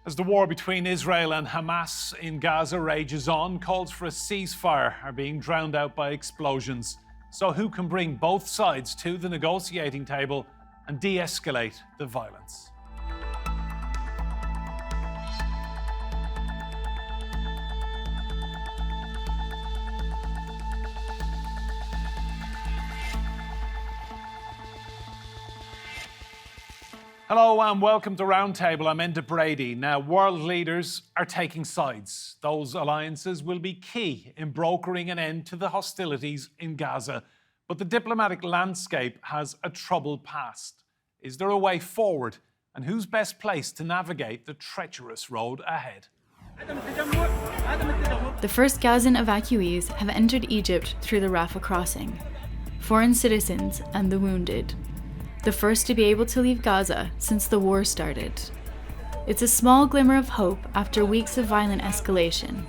As the war between Israel and Hamas in Gaza rages on, calls for a ceasefire are being drowned out by explosions. So who can bring both sides to the negotiating table and de-escalate the violence? Hello and welcome to Roundtable. I'm Enda Brady. Now, world leaders are taking sides. Those alliances will be key in brokering an end to the hostilities in Gaza. But the diplomatic landscape has a troubled past. Is there a way forward? And who's best placed to navigate the treacherous road ahead? The first Gazan evacuees have entered Egypt through the Rafah crossing. Foreign citizens and the wounded. The first to be able to leave Gaza since the war started. It's a small glimmer of hope after weeks of violent escalation.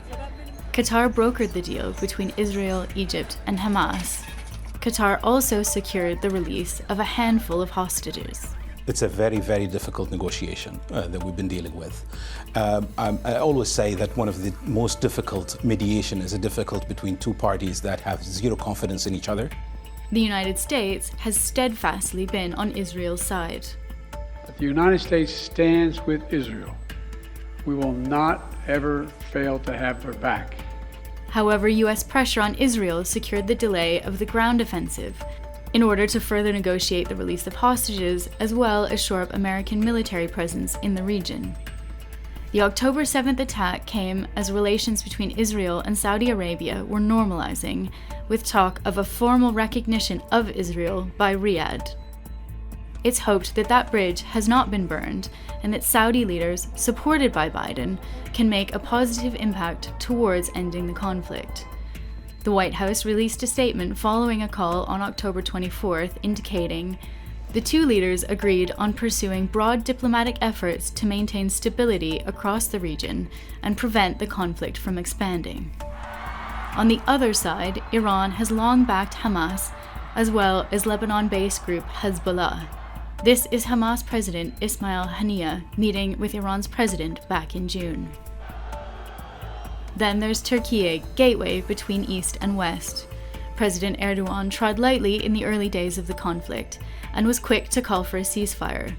Qatar brokered the deal between Israel, Egypt, and Hamas. Qatar also secured the release of a handful of hostages. It's a very, very difficult negotiation that we've been dealing with. I always say that one of the most difficult mediation is a difficult between two parties that have zero confidence in each other. The United States has steadfastly been on Israel's side. The United States stands with Israel. We will not ever fail to have their back. However, U.S. pressure on Israel secured the delay of the ground offensive in order to further negotiate the release of hostages, as well as shore up American military presence in the region. The October 7th attack came as relations between Israel and Saudi Arabia were normalizing, with talk of a formal recognition of Israel by Riyadh. It's hoped that that bridge has not been burned and that Saudi leaders, supported by Biden, can make a positive impact towards ending the conflict. The White House released a statement following a call on October 24th indicating the two leaders agreed on pursuing broad diplomatic efforts to maintain stability across the region and prevent the conflict from expanding. On the other side, Iran has long backed Hamas, as well as Lebanon-based group Hezbollah. This is Hamas President Ismail Haniyeh meeting with Iran's president back in June. Then there's Turkey, gateway between East and West. President Erdogan trod lightly in the early days of the conflict and was quick to call for a ceasefire,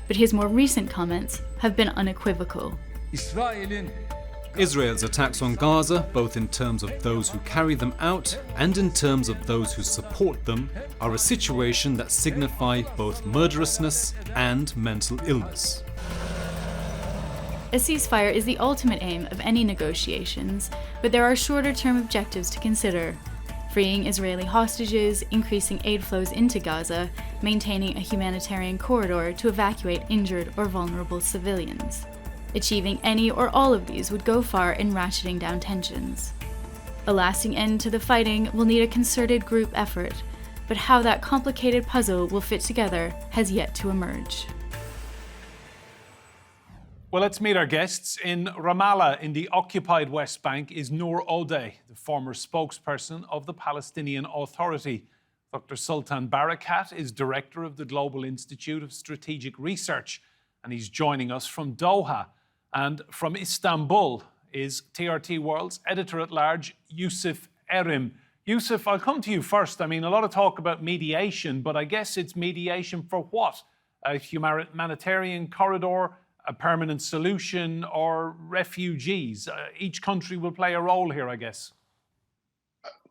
but his more recent comments have been unequivocal. Israel's attacks on Gaza, both in terms of those who carry them out and in terms of those who support them, are a situation that signify both murderousness and mental illness. A ceasefire is the ultimate aim of any negotiations, but there are shorter-term objectives to consider. Freeing Israeli hostages, increasing aid flows into Gaza, maintaining a humanitarian corridor to evacuate injured or vulnerable civilians. Achieving any or all of these would go far in ratcheting down tensions. A lasting end to the fighting will need a concerted group effort, but how that complicated puzzle will fit together has yet to emerge. Well, let's meet our guests. In Ramallah, in the occupied West Bank, is Nour Odeh, the former spokesperson of the Palestinian Authority. Dr. Sultan Barakat is director of the Global Institute of Strategic Research, and he's joining us from Doha. And from Istanbul is TRT World's editor-at-large, Yusuf Erim. Yusuf, I'll come to you first. I mean, a lot of talk about mediation, but I guess it's mediation for what? A humanitarian corridor, a permanent solution, or refugees? Each country will play a role here, I guess.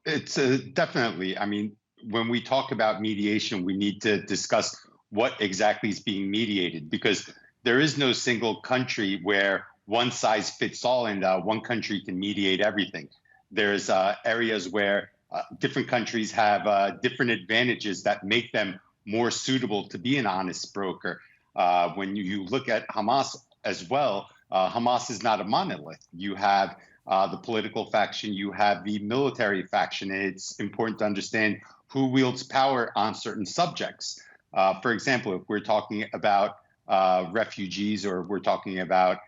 It's definitely. I mean, when we talk about mediation, we need to discuss what exactly is being mediated, because there is no single country where one size fits all and one country can mediate everything. There's areas where different countries have different advantages that make them more suitable to be an honest broker. When you look at Hamas as well, Hamas is not a monolith. You have the political faction, you have the military faction, and it's important to understand who wields power on certain subjects. For example, if we're talking about refugees, or we're talking about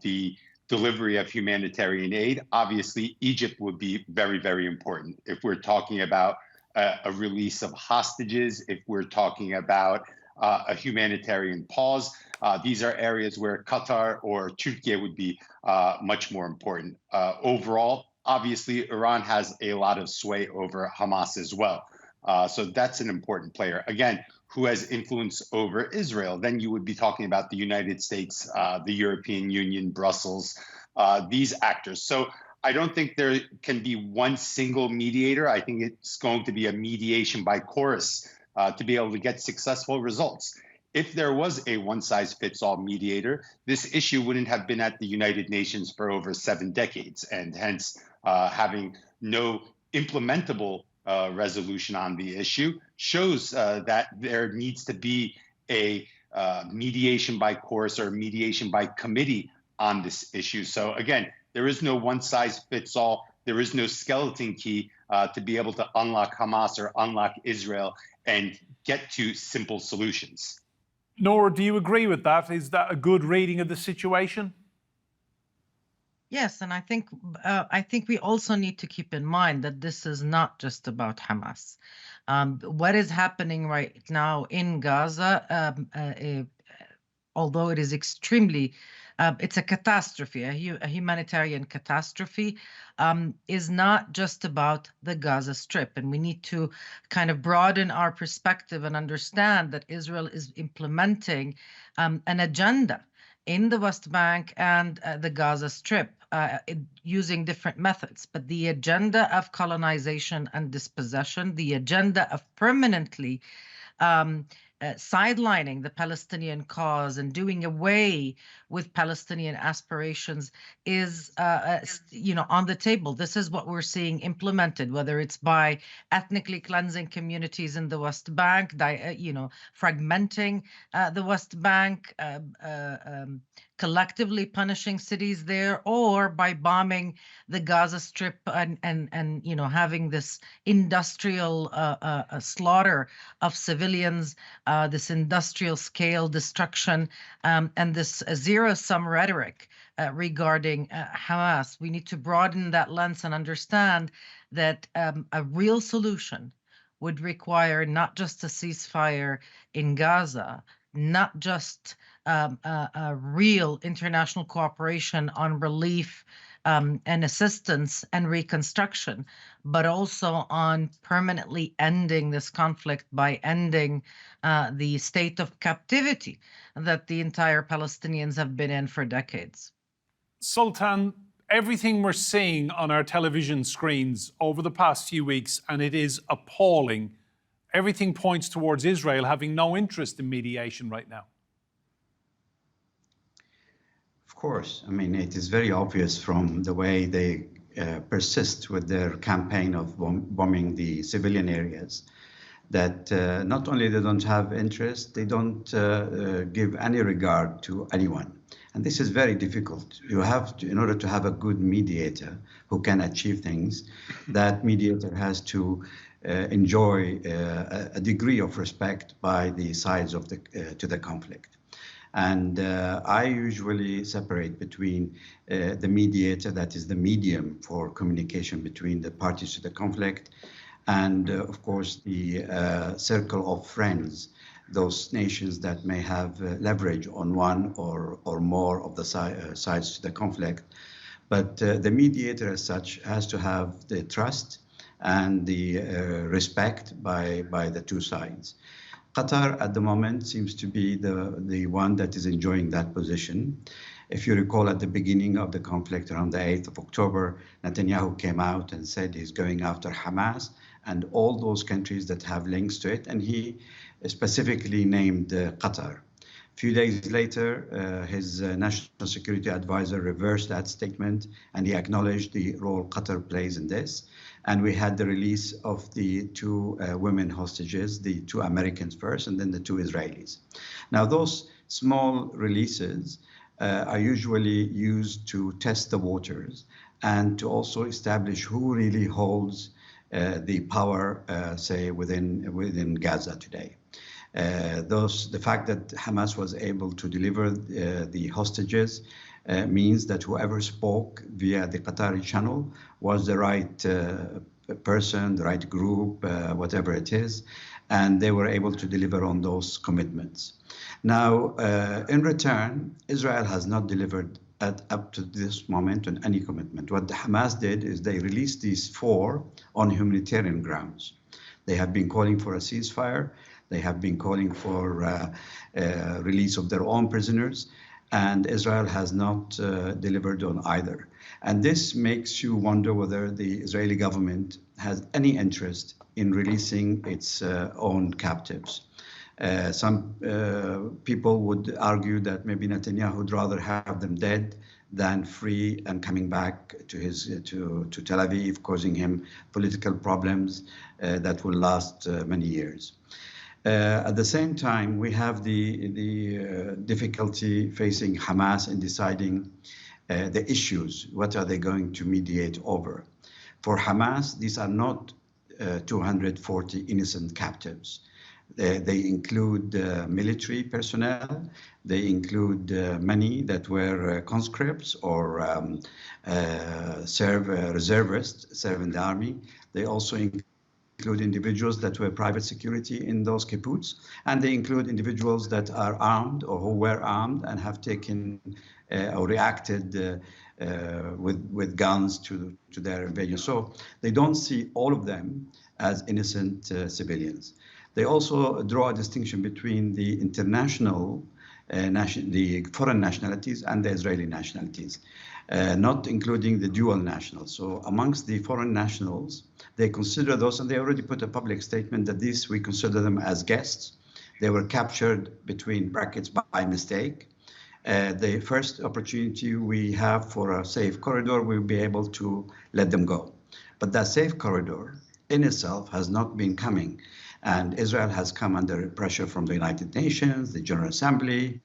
the delivery of humanitarian aid, obviously Egypt would be very, very important. If we're talking about a release of hostages, if we're talking about a humanitarian pause, these are areas where Qatar or Turkey would be much more important. Overall, obviously, Iran has a lot of sway over Hamas as well. So that's an important player. Again, who has influence over Israel? Then you would be talking about the United States, the European Union, Brussels, these actors. So I don't think there can be one single mediator. I think it's going to be a mediation by chorus to be able to get successful results. If there was a one-size-fits-all mediator, this issue wouldn't have been at the United Nations for over 7 decades, and hence having no implementable resolution on the issue shows that there needs to be a mediation by chorus or mediation by committee on this issue. So again, there is no one-size-fits-all. There is no skeleton key to be able to unlock Hamas or unlock Israel and get to simple solutions. Nour, do you agree with that? Is that a good reading of the situation? Yes, and I think we also need to keep in mind that this is not just about Hamas. What is happening right now in Gaza, although it is extremely, it's a catastrophe, a humanitarian catastrophe, is not just about the Gaza Strip. And we need to kind of broaden our perspective and understand that Israel is implementing an agenda in the West Bank and the Gaza Strip, using different methods. But the agenda of colonization and dispossession, the agenda of permanently sidelining the Palestinian cause and doing away with Palestinian aspirations is, on the table. This is what we're seeing implemented, whether it's by ethnically cleansing communities in the West Bank, fragmenting the West Bank, collectively punishing cities there, or by bombing the Gaza Strip and having this industrial slaughter of civilians, this industrial scale destruction, and this zero-sum rhetoric regarding Hamas. We need to broaden that lens and understand that a real solution would require not just a ceasefire in Gaza, not just a real international cooperation on relief and assistance and reconstruction, but also on permanently ending this conflict by ending the state of captivity that the entire Palestinians have been in for decades. Sultan, everything we're seeing on our television screens over the past few weeks, and it is appalling, everything points towards Israel having no interest in mediation right now. Of course. I mean, it is very obvious from the way they persist with their campaign of bombing the civilian areas that not only they don't have interest, they don't give any regard to anyone. And this is very difficult. You have to, in order to have a good mediator who can achieve things, that mediator has to enjoy a degree of respect by the sides of to the conflict. And I usually separate between the mediator, that is the medium for communication between the parties to the conflict, and of course the circle of friends, those nations that may have leverage on one or more of the sides to the conflict. But the mediator as such has to have the trust and the respect by the two sides. Qatar at the moment seems to be the one that is enjoying that position. If you recall, at the beginning of the conflict around the 8th of October, Netanyahu came out and said he's going after Hamas and all those countries that have links to it, and he specifically named Qatar. A few days later, his national security advisor reversed that statement, and he acknowledged the role Qatar plays in this. And we had the release of the two women hostages, the two Americans first, and then the two Israelis. Now, those small releases are usually used to test the waters and to also establish who really holds the power, say, within Gaza today. The fact that Hamas was able to deliver the hostages means that whoever spoke via the Qatari channel was the right person, the right group, whatever it is. and they were able to deliver on those commitments. Now, in return, Israel has not delivered up to this moment on any commitment. What the Hamas did is they released these 4 on humanitarian grounds. They have been calling for a ceasefire. They have been calling for release of their own prisoners, and Israel has not delivered on either. And this makes you wonder whether the Israeli government has any interest in releasing its own captives. Some people would argue that maybe Netanyahu would rather have them dead than free and coming back to Tel Aviv, causing him political problems that will last many years. At the same time, we have the difficulty facing Hamas in deciding the issues. What are they going to mediate over? For Hamas, these are not 240 innocent captives. They include military personnel. They include many that were conscripts or reservists, serve in the army. They also include individuals that were private security in those kibbutz, and they include individuals that are armed or who were armed and have taken or reacted with guns to their invasion. So they don't see all of them as innocent civilians. They also draw a distinction between the international, the foreign nationalities and the Israeli nationalities, not including the dual nationals. So amongst the foreign nationals, they consider those, and they already put a public statement that these, we consider them as guests. They were captured between brackets by mistake. The first opportunity we have for a safe corridor, we'll be able to let them go. But that safe corridor in itself has not been coming. And Israel has come under pressure from the United Nations, the General Assembly.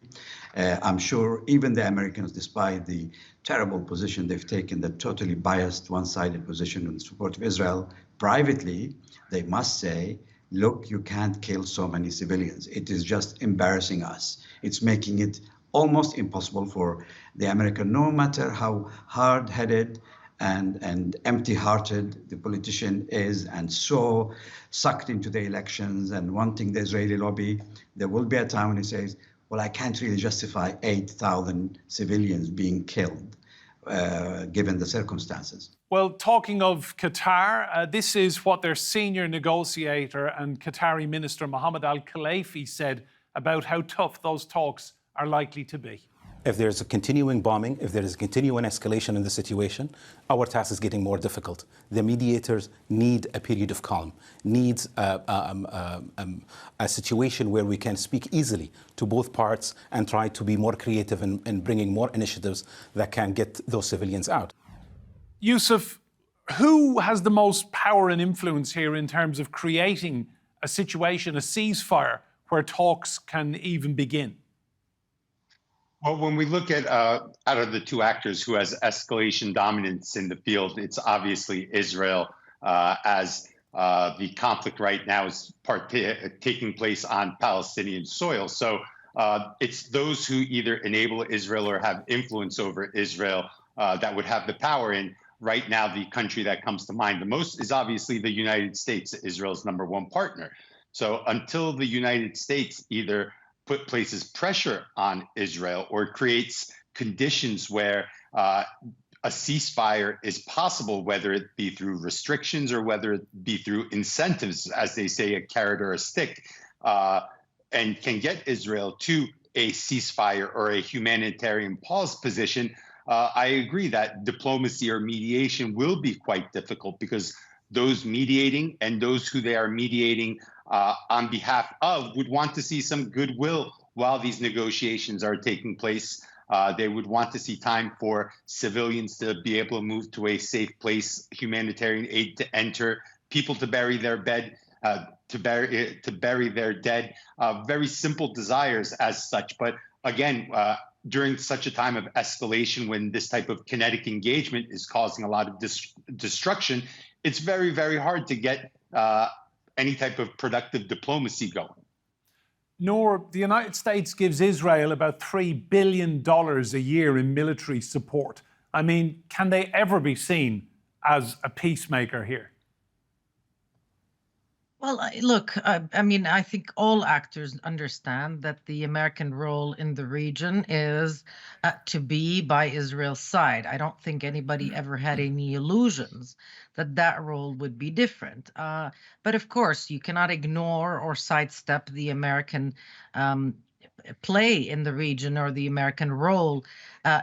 I'm sure even the Americans, despite the terrible position they've taken, the totally biased, one-sided position in support of Israel, privately, they must say, look, you can't kill so many civilians. It is just embarrassing us. It's making it almost impossible for the American, no matter how hard-headed and empty-hearted the politician is and so sucked into the elections and wanting the Israeli lobby, there will be a time when he says, well, I can't really justify 8,000 civilians being killed, given the circumstances. Well, talking of Qatar, this is what their senior negotiator and Qatari Minister Mohammed Al-Khalifi said about how tough those talks are likely to be. If there's a continuing bombing, if there is a continuing escalation in the situation, our task is getting more difficult. The mediators need a period of calm, needs a situation where we can speak easily to both parts and try to be more creative in bringing more initiatives that can get those civilians out. Yusuf, who has the most power and influence here in terms of creating a situation, a ceasefire, where talks can even begin? Well, when we look at out of the two actors who has escalation dominance in the field, it's obviously Israel, as the conflict right now is taking place on Palestinian soil. So it's those who either enable Israel or have influence over Israel that would have the power. And right now, the country that comes to mind the most is obviously the United States, Israel's #1 partner. So until the United States either places pressure on Israel or creates conditions where a ceasefire is possible, whether it be through restrictions or whether it be through incentives, as they say, a carrot or a stick, and can get Israel to a ceasefire or a humanitarian pause position, I agree that diplomacy or mediation will be quite difficult because those mediating and those who they are mediating on behalf of would want to see some goodwill while these negotiations are taking place. They would want to see time for civilians to be able to move to a safe place, humanitarian aid to enter, people to bury their to bury their dead. Very simple desires as such. But again, during such a time of escalation, when this type of kinetic engagement is causing a lot of destruction, it's very, very hard to get any type of productive diplomacy going. Nour, the United States gives Israel about $3 billion a year in military support. I mean, can they ever be seen as a peacemaker here? Well, look, I mean, I think all actors understand that the American role in the region is to be by Israel's side. I don't think anybody ever had any illusions that that role would be different. But of course, you cannot ignore or sidestep the American um, play in the region or the American role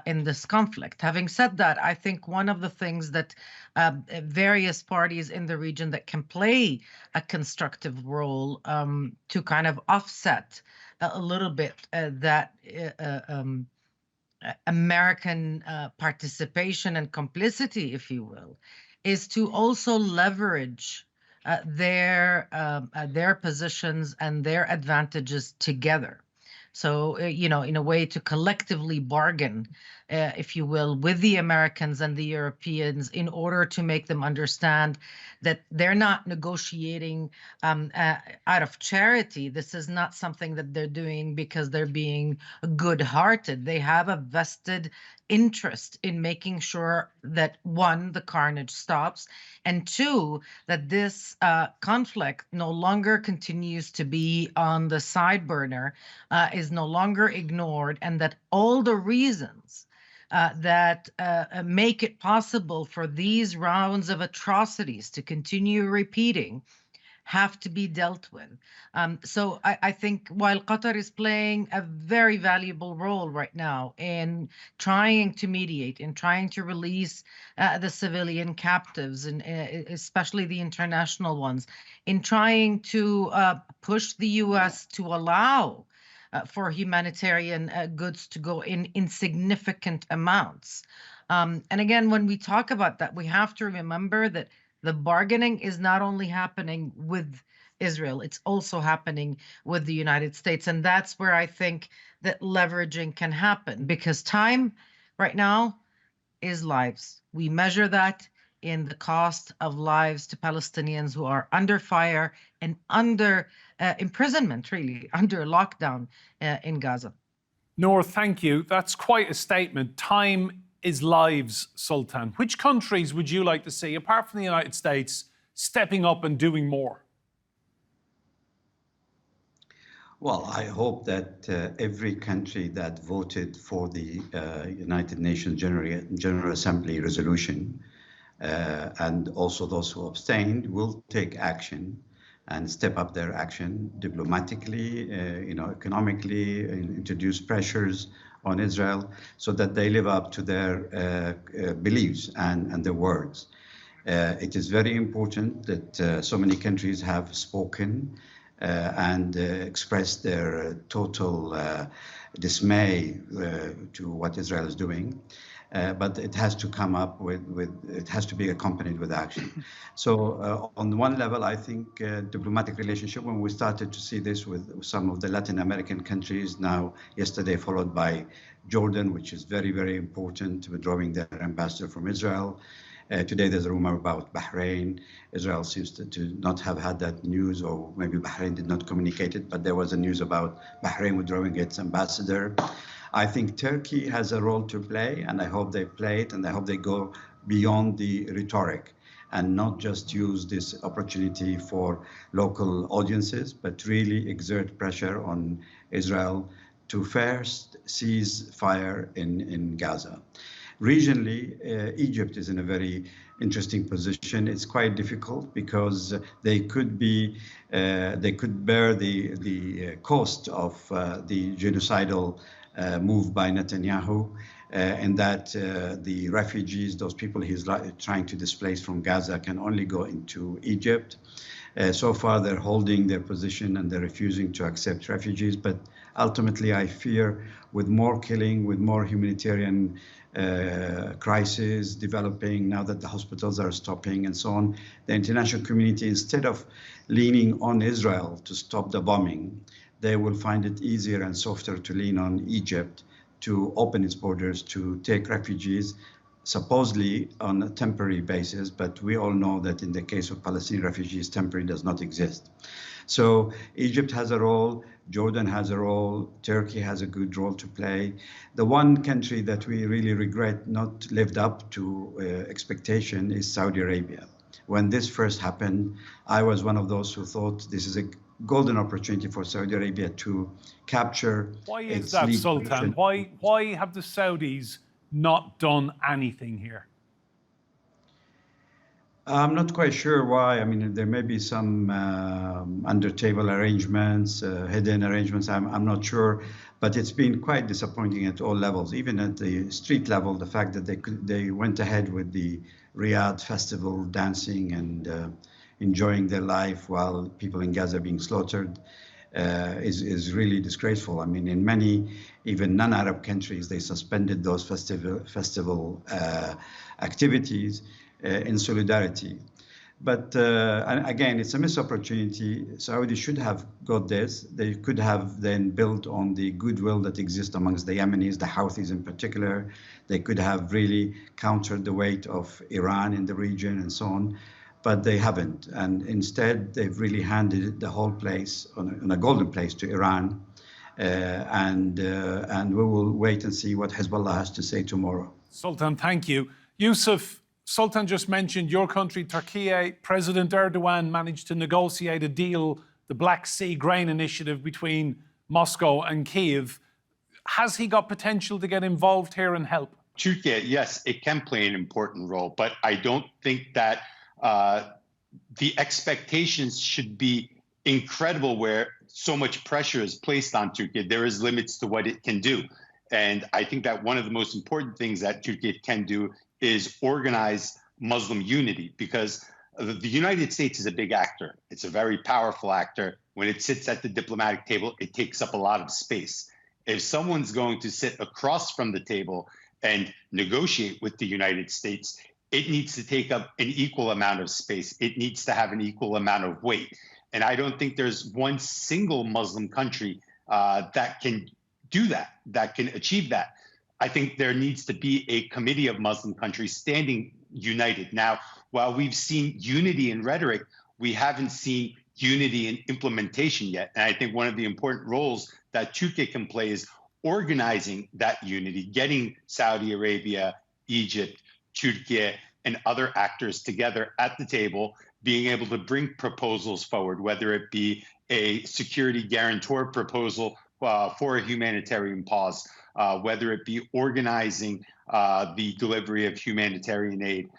in this conflict. Having said that, I think one of the things that various parties in the region that can play a constructive role to kind of offset a little bit that American participation and complicity, if you will, is to also leverage their positions and their advantages together. So, in a way to collectively bargain, if you will, with the Americans and the Europeans in order to make them understand that they're not negotiating out of charity. This is not something that they're doing because they're being good-hearted. They have a vested interest in making sure that, one, the carnage stops, and two, that this conflict no longer continues to be on the side burner, is no longer ignored, and that all the reasons that make it possible for these rounds of atrocities to continue repeating have to be dealt with. So I think while Qatar is playing a very valuable role right now in trying to mediate, in trying to release the civilian captives, and especially the international ones, in trying to push the U.S. to allow for humanitarian goods to go in significant amounts. And again, when we talk about that, we have to remember that the bargaining is not only happening with Israel, it's also happening with the United States. And that's where I think that leveraging can happen, because time right now is lives. We measure that in the cost of lives to Palestinians who are under fire and under imprisonment, really, under lockdown in Gaza. Nour, thank you. That's quite a statement. Time is lives, Sultan. Which countries would you like to see, apart from the United States, stepping up and doing more? Well, I hope that every country that voted for the United Nations General Assembly resolution and also those who abstained will take action and step up their action diplomatically, economically, and introduce pressures on Israel so that they live up to their beliefs and their words. It is very important that so many countries have spoken and expressed their total dismay to what Israel is doing. But it has to come up it has to be accompanied with action. So on one level, I think diplomatic relationship, when we started to see this with some of the Latin American countries, now yesterday followed by Jordan, which is very, very important, withdrawing their ambassador from Israel. Today there's a rumor about Bahrain. Israel seems to not have had that news, or maybe Bahrain did not communicate it, but there was a news about Bahrain withdrawing its ambassador. I think Turkey has a role to play, and I hope they play it, and I hope they go beyond the rhetoric and not just use this opportunity for local audiences, but really exert pressure on Israel to first cease fire in Gaza. Regionally, Egypt is in a very interesting position. It's quite difficult because they could bear the cost of the genocidal move by Netanyahu, and that the refugees, those people he's trying to displace from Gaza, can only go into Egypt. So far, they're holding their position and they're refusing to accept refugees. But ultimately, I fear with more killing, with more humanitarian crisis developing, now that the hospitals are stopping and so on, the international community, instead of leaning on Israel to stop the bombing, they will find it easier and softer to lean on Egypt to open its borders to take refugees, supposedly on a temporary basis. But we all know that in the case of Palestinian refugees, temporary does not exist. So Egypt has a role, Jordan has a role, Turkey has a good role to play. The one country that we really regret not lived up to expectation is Saudi Arabia. when this first happened, I was one of those who thought this is a golden opportunity for Saudi Arabia to capture Why is its that, lead Sultan? position. Why have the Saudis not done anything here? I'm not quite sure why. I mean, there may be some under-table arrangements, hidden arrangements. I'm not sure, but it's been quite disappointing at all levels, even at the street level. The fact that they went ahead with the Riyadh festival, dancing and enjoying their life while people in Gaza are being slaughtered is really disgraceful. I mean, in many even non-Arab countries, they suspended those festival activities in solidarity. But again, it's a missed opportunity. Saudi should have got this. They could have then built on the goodwill that exists amongst the Yemenis, the Houthis in particular. They could have really countered the weight of Iran in the region and so on, but they haven't. And instead, they've really handed the whole place on a golden place to Iran. And we will wait and see what Hezbollah has to say tomorrow. Sultan, thank you. Yusuf, Sultan just mentioned your country, Turkey. President Erdogan managed to negotiate a deal, the Black Sea Grain Initiative between Moscow and Kyiv. Has he got potential to get involved here and help? Turkey, yes, it can play an important role, but I don't think that the expectations should be incredible where so much pressure is placed on Turkey. There is limits to what it can do. And I think that one of the most important things that Turkey can do is organize Muslim unity, because the United States is a big actor. It's a very powerful actor. When it sits at the diplomatic table, it takes up a lot of space. If someone's going to sit across from the table and negotiate with the United States, it needs to take up an equal amount of space. It needs to have an equal amount of weight. And I don't think there's one single Muslim country that can do that can achieve that. I think there needs to be a committee of Muslim countries standing united. Now, while we've seen unity in rhetoric, we haven't seen unity in implementation yet. And I think one of the important roles that Turkey can play is organizing that unity, getting Saudi Arabia, Egypt, Turkey, and other actors together at the table, being able to bring proposals forward, whether it be a security guarantor proposal for a humanitarian pause, whether it be organizing the delivery of humanitarian aid,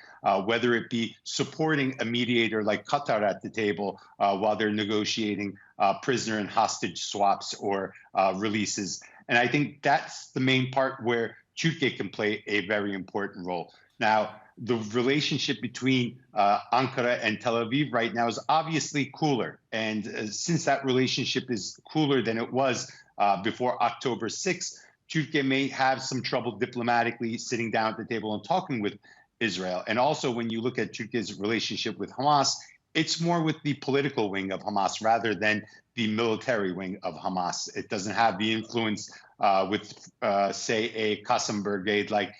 whether it be supporting a mediator like Qatar at the table while they're negotiating prisoner and hostage swaps or releases. And I think that's the main part where Turkey can play a very important role. Now, the relationship between Ankara and Tel Aviv right now is obviously cooler. And since that relationship is cooler than it was before October 6th, Turkey may have some trouble diplomatically sitting down at the table and talking with Israel. And also, when you look at Turkey's relationship with Hamas, it's more with the political wing of Hamas rather than the military wing of Hamas. It doesn't have the influence with, say, a Qassam brigade like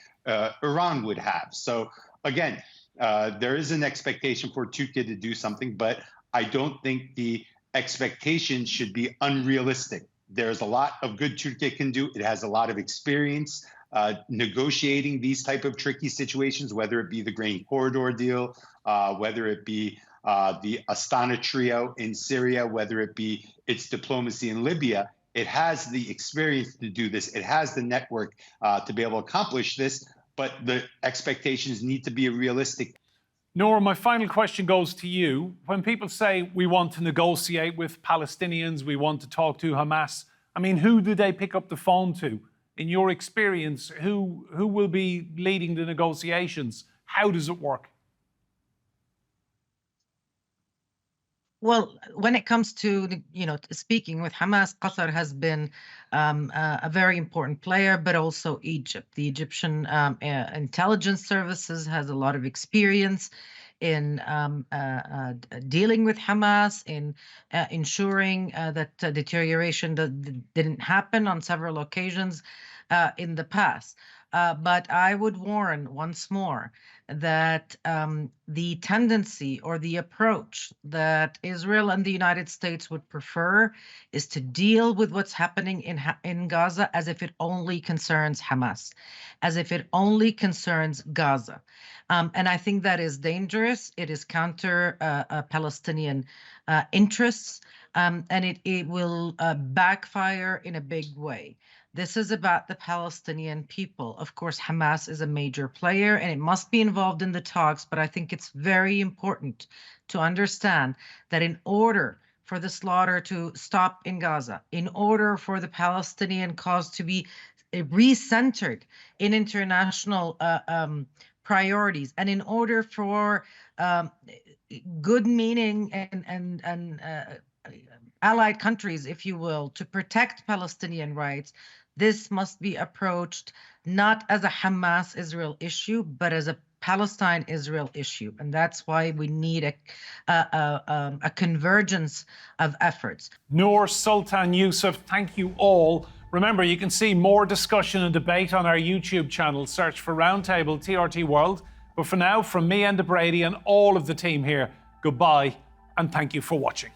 Iran would have. So again, there is an expectation for Turkey to do something, but I don't think the expectation should be unrealistic. There's a lot of good Turkey can do. It has a lot of experience negotiating these type of tricky situations, whether it be the grain corridor deal, whether it be the Astana trio in Syria, whether it be its diplomacy in Libya. It has the experience to do this. It has the network to be able to accomplish this, but the expectations need to be realistic. Nour, my final question goes to you. When people say we want to negotiate with Palestinians, we want to talk to Hamas, I mean, who do they pick up the phone to? In your experience, who will be leading the negotiations? How does it work? Well, when it comes to speaking with Hamas, Qatar has been a very important player, but also Egypt. The Egyptian intelligence services has a lot of experience in dealing with Hamas, in ensuring that deterioration didn't happen on several occasions in the past. But I would warn once more that the tendency or the approach that Israel and the United States would prefer is to deal with what's happening in Gaza as if it only concerns Hamas, as if it only concerns Gaza. And I think that is dangerous. It is counter Palestinian interests, and it will backfire in a big way. This is about the Palestinian people. Of course, Hamas is a major player and it must be involved in the talks, but I think it's very important to understand that in order for the slaughter to stop in Gaza, in order for the Palestinian cause to be recentered in international priorities, and in order for good meaning and allied countries, if you will, to protect Palestinian rights, this must be approached not as a Hamas-Israel issue, but as a Palestine-Israel issue. And that's why we need a convergence of efforts. Nour, Sultan, Yusuf, thank you all. Remember, you can see more discussion and debate on our YouTube channel. Search for Roundtable TRT World. But for now, from me and Brady and all of the team here, goodbye and thank you for watching.